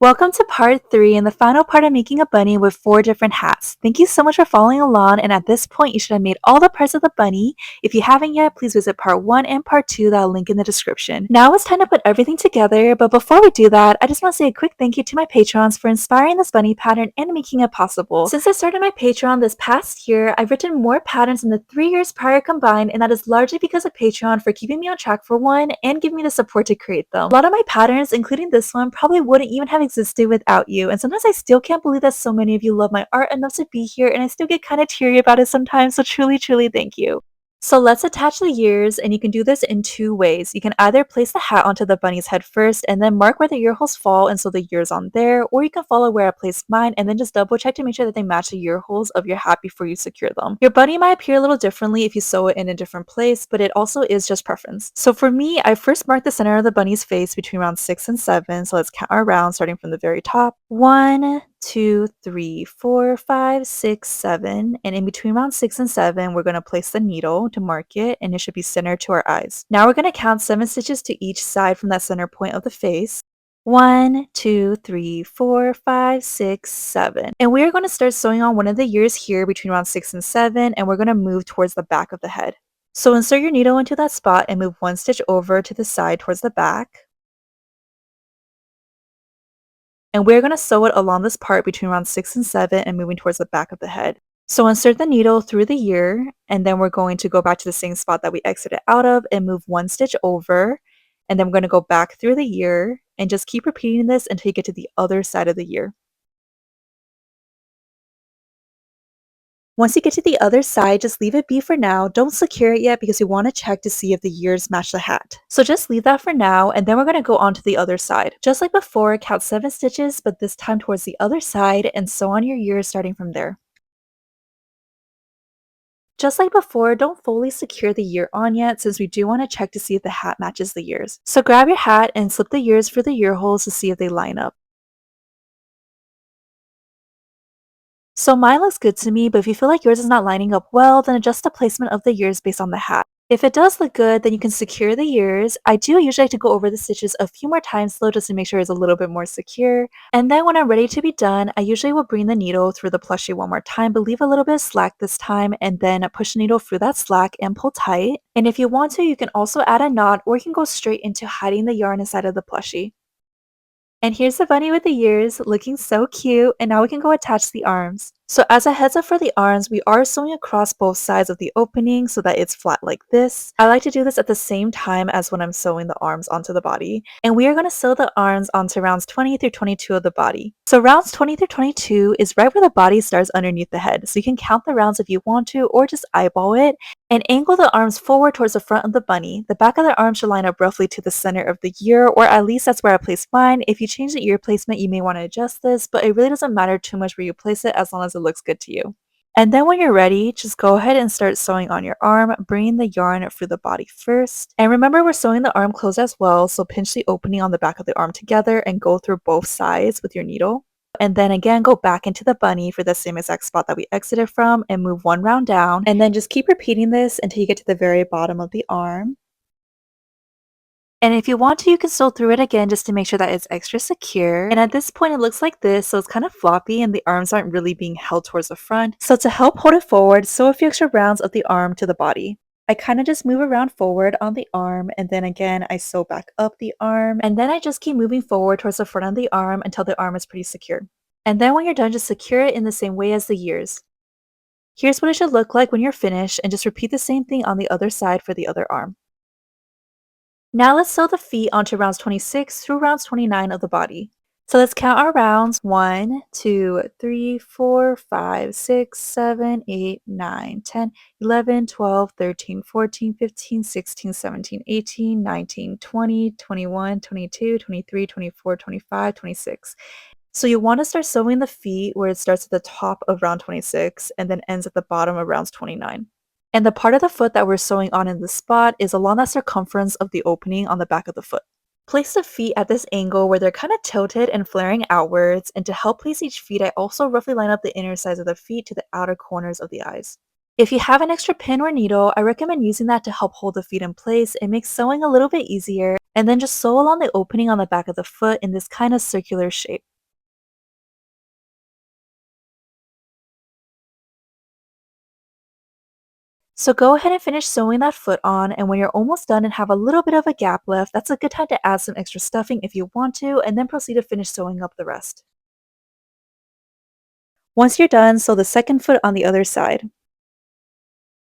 Welcome to part 3 and the final part of making a bunny with 4 different hats. Thank you so much for following along, and at this point you should have made all the parts of the bunny. If you haven't yet, please visit part 1 and part 2 that I'll link in the description. Now it's time to put everything together, but before we do that, I just want to say a quick thank you to my patrons for inspiring this bunny pattern and making it possible. Since I started my Patreon this past year, I've written more patterns than the 3 years prior combined, and that is largely because of Patreon for keeping me on track for one and giving me the support to create them. A lot of my patterns, including this one, probably wouldn't even have existed without you, and sometimes I still can't believe that so many of you love my art enough to be here, and I still get kind of teary about it sometimes, so truly thank you. So let's attach the ears, and you can do this in 2 ways. You can either place the hat onto the bunny's head first and then mark where the ear holes fall and sew the ears on there, or you can follow where I placed mine and then just double check to make sure that they match the ear holes of your hat before you secure them. Your bunny might appear a little differently if you sew it in a different place, but it also is just preference. So for me, I first marked the center of the bunny's face between rounds 6 and 7, so let's count our rounds starting from the very top. 1, 2, 3, 4, 5, 6, 7, and in between round 6 and 7 we're going to place the needle to mark it, and it should be centered to our eyes. Now we're going to count 7 stitches to each side from that center point of the face. 1, 2, 3, 4, 5, 6, 7. And we are going to start sewing on one of the ears here between round 6 and 7, and we're going to move towards the back of the head. So insert your needle into that spot and move 1 stitch over to the side towards the back. And we're going to sew it along this part between round 6 and 7 and moving towards the back of the head. So insert the needle through the ear, and then we're going to go back to the same spot that we exited out of and move 1 stitch over, and then we're going to go back through the ear and just keep repeating this until you get to the other side of the ear. Once you get to the other side, just leave it be for now. Don't secure it yet because we want to check to see if the ears match the hat. So just leave that for now, and then we're going to go on to the other side. Just like before, count 7 stitches, but this time towards the other side, and sew on your ears starting from there. Just like before, don't fully secure the ear on yet, since we do want to check to see if the hat matches the ears. So grab your hat and slip the ears through the ear holes to see if they line up. So mine looks good to me, but if you feel like yours is not lining up well, then adjust the placement of the ears based on the hat. If it does look good, then you can secure the ears. I do usually like to go over the stitches a few more times though, just to make sure it's a little bit more secure. And then when I'm ready to be done, I usually will bring the needle through the plushie one more time, but leave a little bit of slack this time, and then push the needle through that slack and pull tight. And if you want to, you can also add a knot, or you can go straight into hiding the yarn inside of the plushie. And here's the bunny with the ears, looking so cute, and now we can go attach the arms. So as a heads up for the arms, we are sewing across both sides of the opening so that it's flat like this. I like to do this at the same time as when I'm sewing the arms onto the body. And we are going to sew the arms onto rounds 20 through 22 of the body. So rounds 20 through 22 is right where the body starts underneath the head. So you can count the rounds if you want to, or just eyeball it. And angle the arms forward towards the front of the bunny. The back of the arm should line up roughly to the center of the ear, or at least that's where I placed mine. If you change the ear placement, you may want to adjust this, but it really doesn't matter too much where you place it as long as it looks good to you. And then when you're ready, just go ahead and start sewing on your arm, bringing the yarn through the body first. And remember, we're sewing the arm closed as well, so pinch the opening on the back of the arm together and go through both sides with your needle. And then again, go back into the bunny for the same exact spot that we exited from and move 1 round down. And then just keep repeating this until you get to the very bottom of the arm. And if you want to, you can sew through it again just to make sure that it's extra secure. And at this point, it looks like this, so it's kind of floppy and the arms aren't really being held towards the front. So to help hold it forward, sew a few extra rounds of the arm to the body. I kind of just move around forward on the arm, and then again I sew back up the arm, and then I just keep moving forward towards the front of the arm until the arm is pretty secure. And then when you're done, just secure it in the same way as the ears. Here's what it should look like when you're finished, and just repeat the same thing on the other side for the other arm. Now let's sew the feet onto rounds 26 through rounds 29 of the body. So let's count our rounds: 1, 2, 3, 4, 5, 6, 7, 8, 9, 10, 11, 12, 13, 14, 15, 16, 17, 18, 19, 20, 21, 22, 23, 24, 25, 26. So you want to start sewing the feet where it starts at the top of round 26 and then ends at the bottom of rounds 29. And the part of the foot that we're sewing on in this spot is along that circumference of the opening on the back of the foot. Place the feet at this angle where they're kind of tilted and flaring outwards, and to help place each feet, I also roughly line up the inner sides of the feet to the outer corners of the eyes. If you have an extra pin or needle, I recommend using that to help hold the feet in place. It makes sewing a little bit easier, and then just sew along the opening on the back of the foot in this kind of circular shape. So go ahead and finish sewing that foot on, and when you're almost done and have a little bit of a gap left, that's a good time to add some extra stuffing if you want to, and then proceed to finish sewing up the rest. Once you're done, sew the second foot on the other side.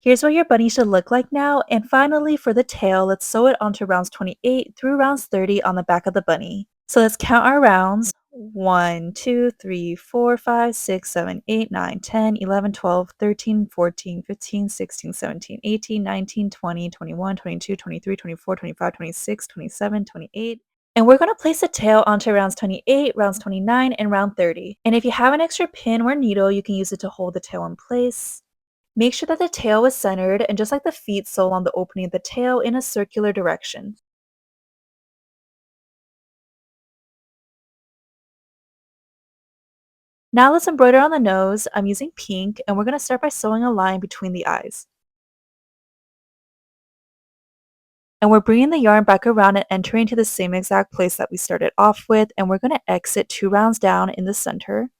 Here's what your bunny should look like now, and finally for the tail, let's sew it onto rounds 28 through rounds 30 on the back of the bunny. So let's count our rounds. 1, 2, 3, 4, 5, 6, 7, 8, 9, 10, 11, 12, 13, 14, 15, 16, 17, 18, 19, 20, 21, 22, 23, 24, 25, 26, 27, 28. And we're going to place the tail onto rounds 28, rounds 29, and round 30. And if you have an extra pin or needle, you can use it to hold the tail in place. Make sure that the tail is centered, and just like the feet, sew along the opening of the tail in a circular direction. Now let's embroider on the nose. I'm using pink, and we're going to start by sewing a line between the eyes. And we're bringing the yarn back around and entering to the same exact place that we started off with, and we're going to exit 2 rounds down in the center.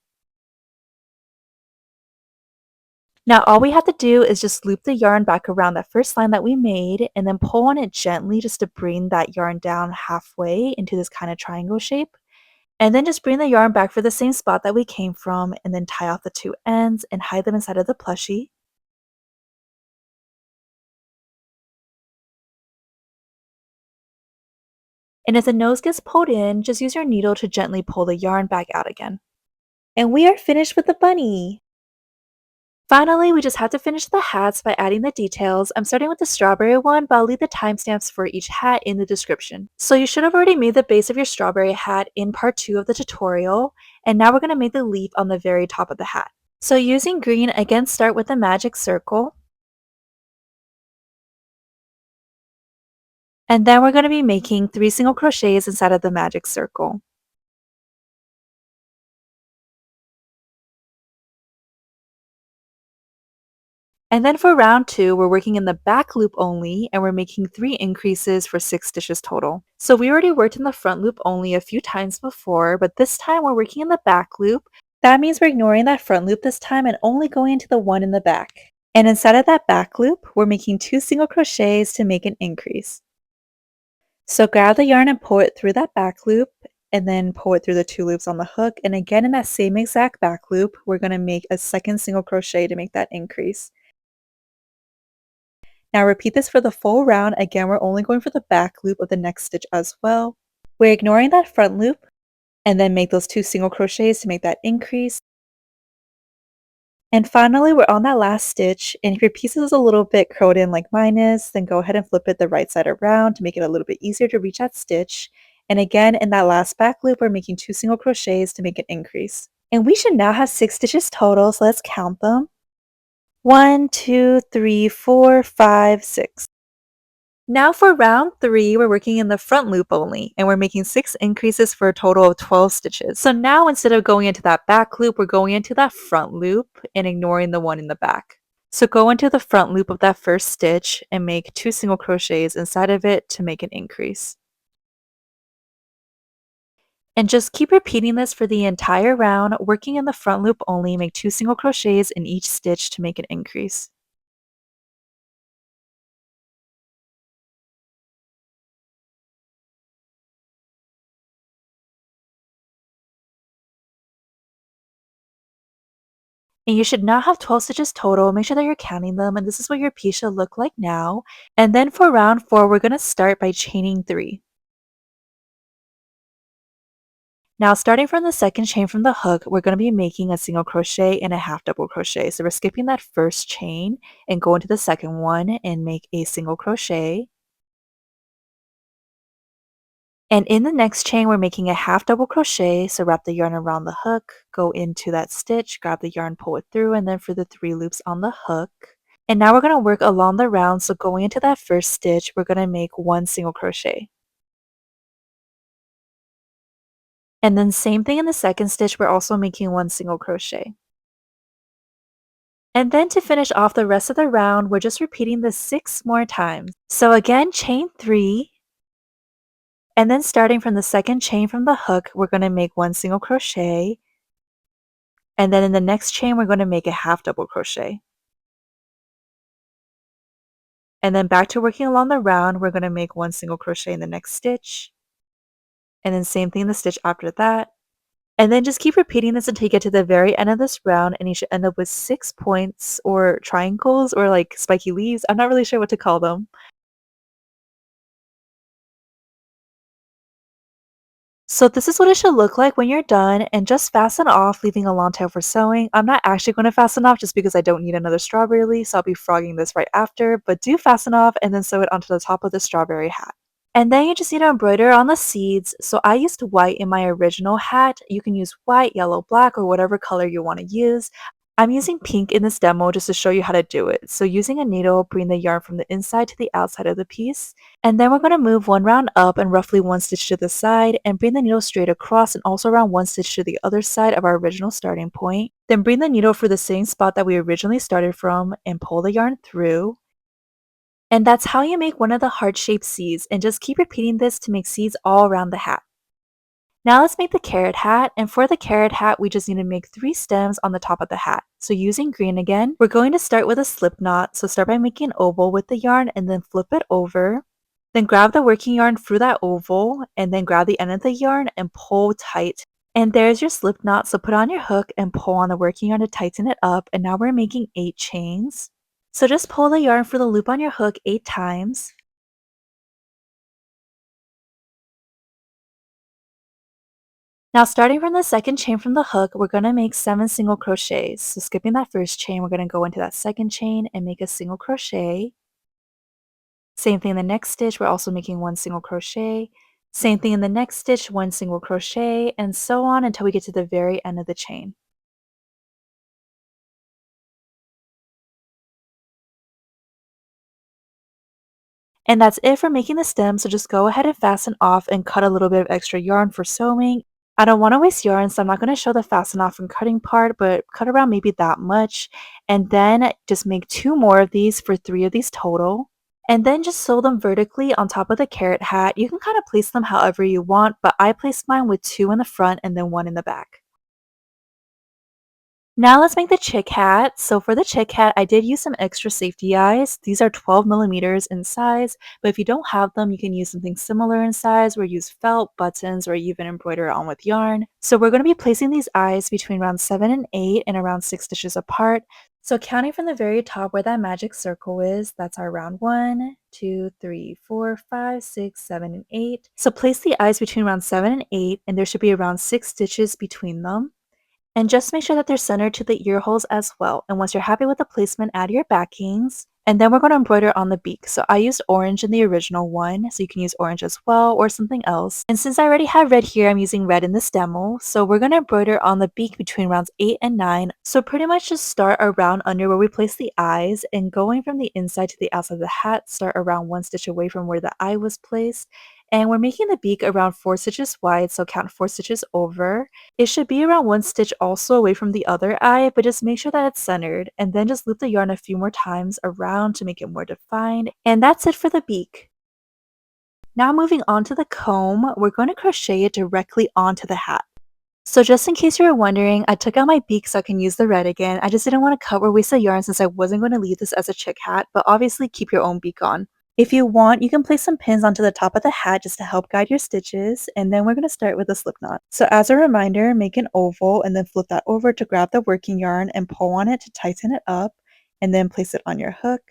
Now all we have to do is just loop the yarn back around that first line that we made, and then pull on it gently just to bring that yarn down halfway into this kind of triangle shape. And then just bring the yarn back for the same spot that we came from, and then tie off the 2 ends and hide them inside of the plushie. And if the nose gets pulled in, just use your needle to gently pull the yarn back out again. And we are finished with the bunny! Finally, we just have to finish the hats by adding the details. I'm starting with the strawberry one, but I'll leave the timestamps for each hat in the description. So you should have already made the base of your strawberry hat in part 2 of the tutorial, and now we're going to make the leaf on the very top of the hat. So using green, again start with a magic circle, and then we're going to be making 3 single crochets inside of the magic circle. And then for round 2, we're working in the back loop only, and we're making 3 increases for 6 stitches total. So we already worked in the front loop only a few times before, but this time we're working in the back loop. That means we're ignoring that front loop this time and only going into the one in the back. And inside of that back loop, we're making 2 single crochets to make an increase. So grab the yarn and pull it through that back loop, and then pull it through the 2 loops on the hook. And again, in that same exact back loop, we're going to make a second single crochet to make that increase. Now repeat this for the full round. Again, we're only going for the back loop of the next stitch as well. We're ignoring that front loop, and then make those 2 single crochets to make that increase. And finally, we're on that last stitch, and if your piece is a little bit curled in like mine is, then go ahead and flip it the right side around to make it a little bit easier to reach that stitch. And again, in that last back loop, we're making 2 single crochets to make an increase. And we should now have 6 stitches total, so let's count them. 1, 2, 3, 4, 5, 6. Now for round 3, we're working in the front loop only, and we're making 6 increases for a total of 12 stitches. So now instead of going into that back loop, we're going into that front loop and ignoring the one in the back. So go into the front loop of that first stitch and make 2 single crochets inside of it to make an increase. And just keep repeating this for the entire round, working in the front loop only, make 2 single crochets in each stitch to make an increase. And you should now have 12 stitches total. Make sure that you're counting them, and this is what your piece should look like now. And then for round 4, we're going to start by chaining 3. Now starting from the second chain from the hook, we're going to be making a single crochet and a half double crochet. So we're skipping that first chain and go into the second one and make a single crochet. And in the next chain, we're making a half double crochet. So wrap the yarn around the hook, go into that stitch, grab the yarn, pull it through, and then for the 3 loops on the hook. And now we're going to work along the round. So going into that first stitch, we're going to make 1 single crochet. And then same thing in the second stitch, we're also making 1 single crochet. And then to finish off the rest of the round, we're just repeating this 6 more times. So again, chain 3, and then starting from the second chain from the hook, we're going to make 1 single crochet, and then in the next chain, we're going to make a half double crochet. And then back to working along the round, we're going to make 1 single crochet in the next stitch, and then same thing in the stitch after that. And then just keep repeating this until you get to the very end of this round, and you should end up with 6 points or triangles or like spiky leaves. I'm not really sure what to call them. So this is what it should look like when you're done, and just fasten off, leaving a long tail for sewing. I'm not actually going to fasten off just because I don't need another strawberry leaf, so I'll be frogging this right after, but do fasten off and then sew it onto the top of the strawberry hat. And then you just need to embroider on the seeds. So I used white in my original hat. You can use white, yellow, black, or whatever color you want to use. I'm using pink in this demo just to show you how to do it. So using a needle, bring the yarn from the inside to the outside of the piece. And then we're going to move 1 round up and roughly 1 stitch to the side, and bring the needle straight across and also around 1 stitch to the other side of our original starting point. Then bring the needle for the same spot that we originally started from and pull the yarn through. And that's how you make one of the heart-shaped seeds, and just keep repeating this to make seeds all around the hat. Now let's make the carrot hat, and for the carrot hat we just need to make 3 stems on the top of the hat. So using green again, we're going to start with a slip knot, so start by making an oval with the yarn and then flip it over. Then grab the working yarn through that oval, and then grab the end of the yarn and pull tight. And there's your slip knot, so put on your hook and pull on the working yarn to tighten it up, and now we're making 8 chains. So just pull the yarn for the loop on your hook 8 times. Now starting from the second chain from the hook, we're going to make 7 single crochets. So skipping that first chain, we're going to go into that second chain and make a single crochet. Same thing in the next stitch, we're also making 1 single crochet. Same thing in the next stitch, 1 single crochet, and so on until we get to the very end of the chain. And that's it for making the stem, so just go ahead and fasten off and cut a little bit of extra yarn for sewing. I don't want to waste yarn, so I'm not going to show the fasten off and cutting part, but cut around maybe that much. And then just make 2 more of these for 3 of these total. And then just sew them vertically on top of the carrot hat. You can kind of place them however you want, but I placed mine with 2 in the front and then 1 in the back. Now let's make the chick hat. So for the chick hat, I did use some extra safety eyes. These are 12 millimeters in size, but if you don't have them, you can use something similar in size or use felt, buttons, or even embroider it on with yarn. So we're going to be placing these eyes between round 7 and 8 and around 6 stitches apart. So counting from the very top where that magic circle is, that's our round 1, 2, 3, 4, 5, 6, 7, and 8. So place the eyes between round 7 and 8, and there should be around 6 stitches between them. And just make sure that they're centered to the ear holes as well. And once you're happy with the placement, add your backings. And then we're going to embroider on the beak. So I used orange in the original one, so you can use orange as well or something else. And since I already have red here, I'm using red in this demo. So we're going to embroider on the beak between rounds 8 and 9. So pretty much just start around under where we place the eyes, and going from the inside to the outside of the hat, start around 1 stitch away from where the eye was placed. And we're making the beak around 4 stitches wide, so count 4 stitches over. It should be around 1 stitch also away from the other eye, but just make sure that it's centered, and then just loop the yarn a few more times around to make it more defined. And that's it for the beak. Now moving on to the comb, we're going to crochet it directly onto the hat. So just in case you were wondering, I took out my beak so I can use the red again. I just didn't want to cut or waste the yarn since I wasn't going to leave this as a chick hat, but obviously keep your own beak on. If you want, you can place some pins onto the top of the hat just to help guide your stitches, and then we're going to start with a slip knot. So as a reminder, make an oval and then flip that over to grab the working yarn and pull on it to tighten it up, and then place it on your hook,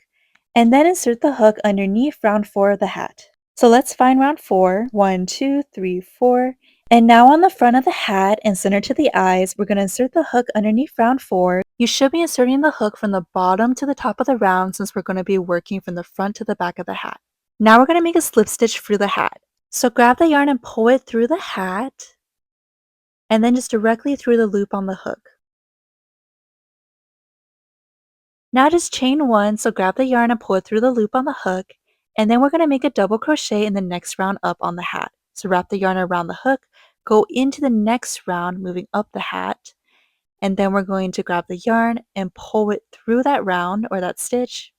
and then insert the hook underneath round 4 of the hat. So let's find round 4, 1, 2, 3, 4. And now on the front of the hat and center to the eyes, we're going to insert the hook underneath round 4. You should be inserting the hook from the bottom to the top of the round since we're going to be working from the front to the back of the hat. Now we're going to make a slip stitch through the hat. So grab the yarn and pull it through the hat, and then just directly through the loop on the hook. Now just chain 1, so grab the yarn and pull it through the loop on the hook, and then we're going to make a double crochet in the next round up on the hat. So wrap the yarn around the hook, go into the next round moving up the hat, And then we're going to grab the yarn and pull it through that round or that stitch.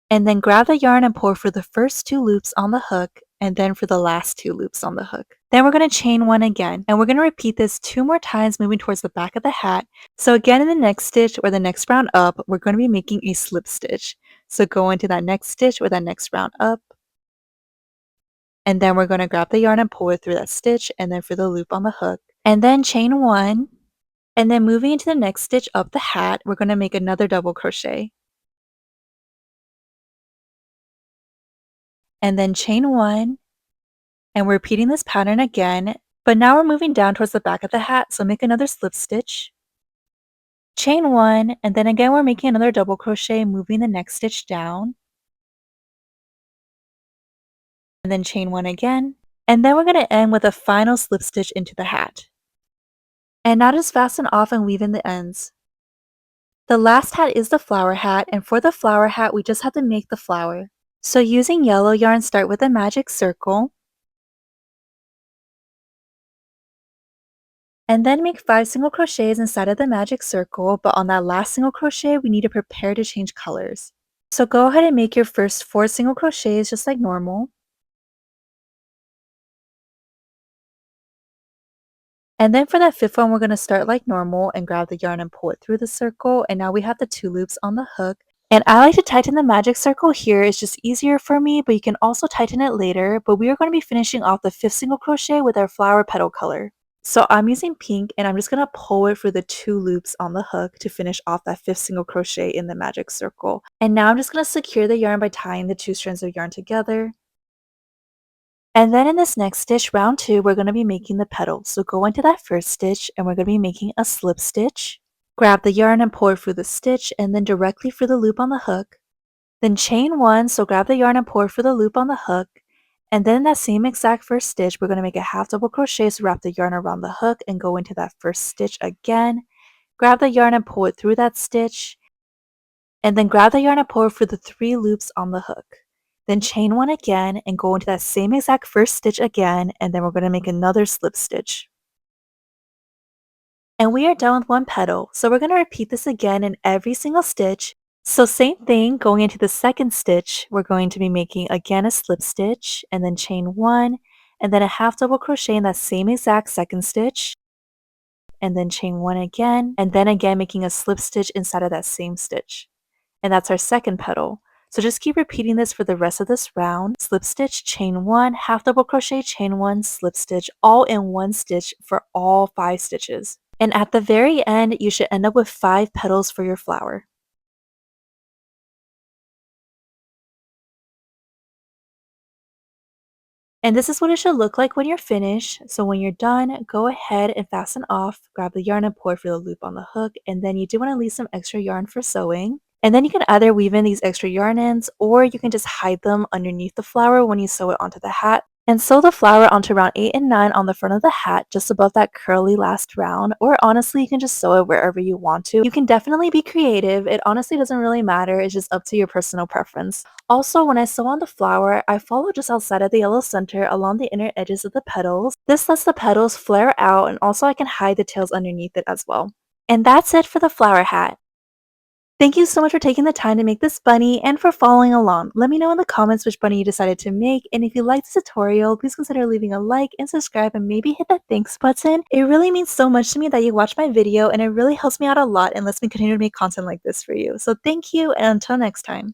And then grab the yarn and pull for the first 2 loops on the hook and then for the last 2 loops on the hook. Then we're going to chain 1 again, and we're going to repeat this 2 more times moving towards the back of the hat. So again, in the next stitch or the next round up, we're going to be making a slip stitch. So go into that next stitch or that next round up, and then we're going to grab the yarn and pull it through that stitch and then for the loop on the hook. And then chain 1, and then moving into the next stitch up the hat, we're going to make another double crochet. And then chain 1, and we're repeating this pattern again, but now we're moving down towards the back of the hat, so make another slip stitch. Chain 1, and then again we're making another double crochet, moving the next stitch down. And then chain 1 again. And then we're going to end with a final slip stitch into the hat. And now just fasten off and weave in the ends. The last hat is the flower hat, and for the flower hat we just have to make the flower. So using yellow yarn, start with a magic circle. And then make 5 single crochets inside of the magic circle, but on that last single crochet we need to prepare to change colors. So go ahead and make your first 4 single crochets just like normal. And then for that 5th one, we're going to start like normal and grab the yarn and pull it through the circle. And now we have the 2 loops on the hook. And I like to tighten the magic circle here. It's just easier for me, but you can also tighten it later. But we are going to be finishing off the 5th single crochet with our flower petal color. So I'm using pink, and I'm just going to pull it through the 2 loops on the hook to finish off that 5th single crochet in the magic circle. And now I'm just going to secure the yarn by tying the 2 strands of yarn together. And then in this next stitch, round 2, we're going to be making the petal. So go into that first stitch and we're going to be making a slip stitch. Grab the yarn and pull it through the stitch and then directly through the loop on the hook. Then chain 1, so grab the yarn and pull it through the loop on the hook. And then in that same exact first stitch, we're going to make a half double crochet, so wrap the yarn around the hook and go into that first stitch again. Grab the yarn and pull it through that stitch. And then grab the yarn and pull it through the 3 loops on the hook. Then chain 1 again and go into that same exact first stitch again, and then we're going to make another slip stitch. And we are done with 1 petal, so we're going to repeat this again in every single stitch. So same thing, going into the second stitch, we're going to be making again a slip stitch, and then chain 1, and then a half double crochet in that same exact second stitch, and then chain 1 again, and then again making a slip stitch inside of that same stitch. And that's our second petal. So just keep repeating this for the rest of this round. Slip stitch, chain 1, half double crochet, chain 1, slip stitch, all in 1 stitch for all 5 stitches. And at the very end, you should end up with 5 petals for your flower. And this is what it should look like when you're finished. So when you're done, go ahead and fasten off, grab the yarn and pull it through the loop on the hook, and then you do want to leave some extra yarn for sewing. And then you can either weave in these extra yarn ends, or you can just hide them underneath the flower when you sew it onto the hat. And sew the flower onto round 8 and 9 on the front of the hat, just above that curly last round, or honestly, you can just sew it wherever you want to. You can definitely be creative. It honestly doesn't really matter. It's just up to your personal preference. Also, when I sew on the flower, I follow just outside of the yellow center along the inner edges of the petals. This lets the petals flare out, and also I can hide the tails underneath it as well. And that's it for the flower hat. Thank you so much for taking the time to make this bunny and for following along. Let me know in the comments which bunny you decided to make, and if you liked this tutorial, please consider leaving a like and subscribe and maybe hit that thanks button. It really means so much to me that you watched my video, and it really helps me out a lot and lets me continue to make content like this for you. So thank you, and until next time.